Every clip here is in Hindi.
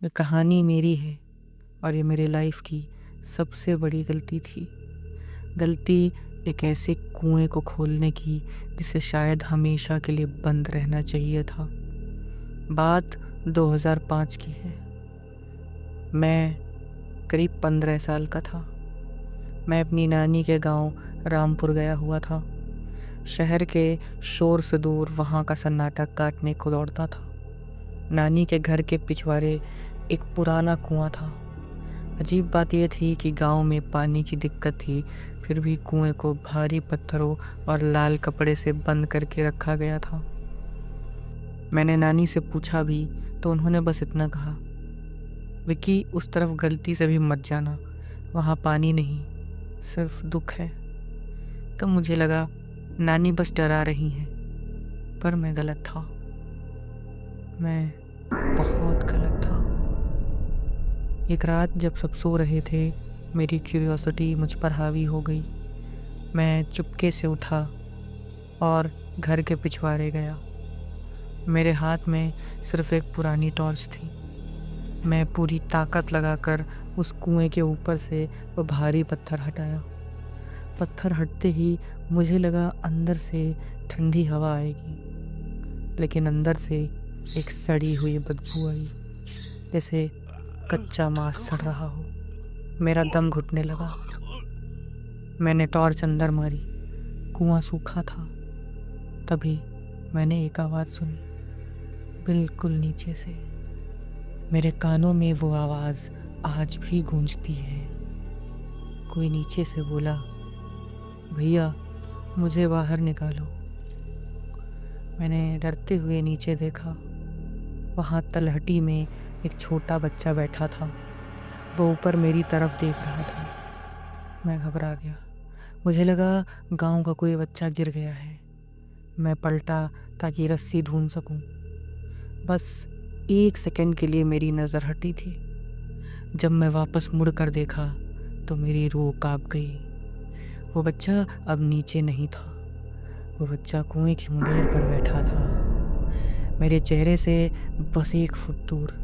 ये कहानी मेरी है और ये मेरे लाइफ की सबसे बड़ी गलती थी। गलती एक ऐसे कुएं को खोलने की जिसे शायद हमेशा के लिए बंद रहना चाहिए था। बात 2005 की है। मैं करीब 15 साल का था। मैं अपनी नानी के गांव रामपुर गया हुआ था। शहर के शोर से दूर वहाँ का सन्नाटा काटने को दौड़ता था। नानी के घर के पिछवाड़े एक पुराना कुआं था। अजीब बात यह थी कि गांव में पानी की दिक्कत थी, फिर भी कुएं को भारी पत्थरों और लाल कपड़े से बंद करके रखा गया था। मैंने नानी से पूछा भी तो उन्होंने बस इतना कहा, विकी उस तरफ गलती से भी मत जाना, वहाँ पानी नहीं सिर्फ दुख है। तो मुझे लगा नानी बस डरा रही हैं, पर मैं गलत था। मैं बहुत गलत था। एक रात जब सब सो रहे थे, मेरी क्यूरियोसिटी मुझ पर हावी हो गई। मैं चुपके से उठा और घर के पिछवाड़े गया। मेरे हाथ में सिर्फ एक पुरानी टॉर्च थी। मैं पूरी ताकत लगाकर उस कुएं के ऊपर से वो भारी पत्थर हटाया। पत्थर हटते ही मुझे लगा अंदर से ठंडी हवा आएगी, लेकिन अंदर से एक सड़ी हुई बदबू आई, जैसे कच्चा मांस सड़ रहा हो। मेरा दम घुटने लगा। मैंने टॉर्च अंदर मारी। कुआं सूखा था। तभी मैंने एक आवाज़ सुनी, बिल्कुल नीचे से। मेरे कानों में वो आवाज़ आज भी गूंजती है। कोई नीचे से बोला, भैया मुझे बाहर निकालो। मैंने डरते हुए नीचे देखा। वहाँ तलहटी में एक छोटा बच्चा बैठा था। वो ऊपर मेरी तरफ देख रहा था। मैं घबरा गया। मुझे लगा गांव का कोई बच्चा गिर गया है। मैं पलटा ताकि रस्सी ढूंढ सकूं। बस 1 सेकंड के लिए मेरी नज़र हटी थी। जब मैं वापस मुड़कर देखा तो मेरी रूह कांप गई। वो बच्चा अब नीचे नहीं था। वो बच्चा कुएं की मुंडेर पर बैठा था, मेरे चेहरे से बस 1 फुट दूर।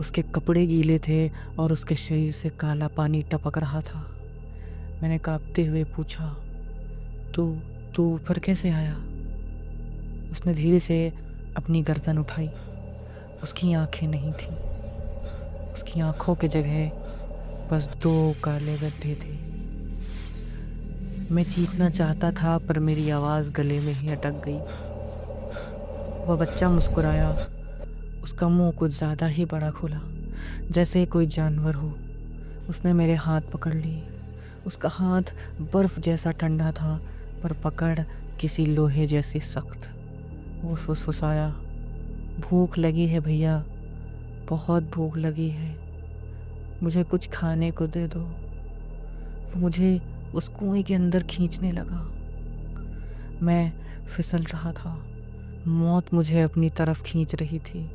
उसके कपड़े गीले थे और उसके शरीर से काला पानी टपक रहा था। मैंने कांपते हुए पूछा, तू तू ऊपर कैसे आया? उसने धीरे से अपनी गर्दन उठाई। उसकी आंखें नहीं थीं। उसकी आंखों की जगह बस 2 काले गड्ढे थे। मैं चीखना चाहता था पर मेरी आवाज़ गले में ही अटक गई। वह बच्चा मुस्कुराया। उसका मुंह कुछ ज़्यादा ही बड़ा खुला, जैसे कोई जानवर हो। उसने मेरे हाथ पकड़ लिए। उसका हाथ बर्फ जैसा ठंडा था, पर पकड़ किसी लोहे जैसी सख्त। वो फुसफुसाया, भूख लगी है भैया, बहुत भूख लगी है, मुझे कुछ खाने को दे दो। वो मुझे उस कुएं के अंदर खींचने लगा। मैं फिसल रहा था। मौत मुझे अपनी तरफ खींच रही थी।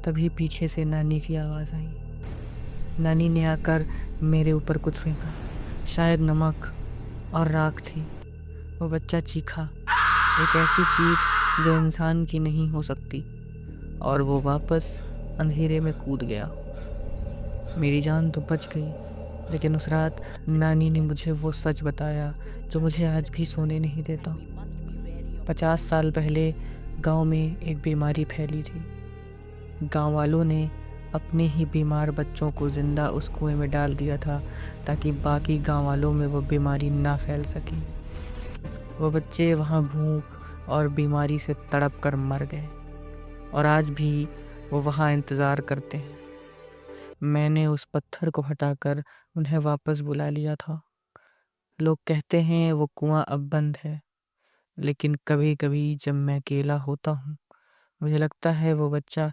तभी पीछे से नानी की आवाज़ आई। नानी ने आकर मेरे ऊपर कुछ फेंका, शायद नमक और राख थी। वो बच्चा चीखा, एक ऐसी चीख जो इंसान की नहीं हो सकती, और वो वापस अंधेरे में कूद गया। मेरी जान तो बच गई, लेकिन उस रात नानी ने मुझे वो सच बताया जो मुझे आज भी सोने नहीं देता। 50 साल पहले गांव में एक बीमारी फैली थी। गांव वालों ने अपने ही बीमार बच्चों को जिंदा उस कुएं में डाल दिया था, ताकि बाकी गांव वालों में वो बीमारी ना फैल सके। वो बच्चे वहाँ भूख और बीमारी से तड़प कर मर गए, और आज भी वो वहाँ इंतज़ार करते हैं। मैंने उस पत्थर को हटाकर उन्हें वापस बुला लिया था। लोग कहते हैं वो कुआं अब बंद है, लेकिन कभी कभी जब मैं अकेला होता हूँ, मुझे लगता है वो बच्चा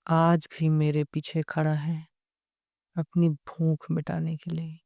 आज भी मेरे पीछे खड़ा है, अपनी भूख मिटाने के लिए।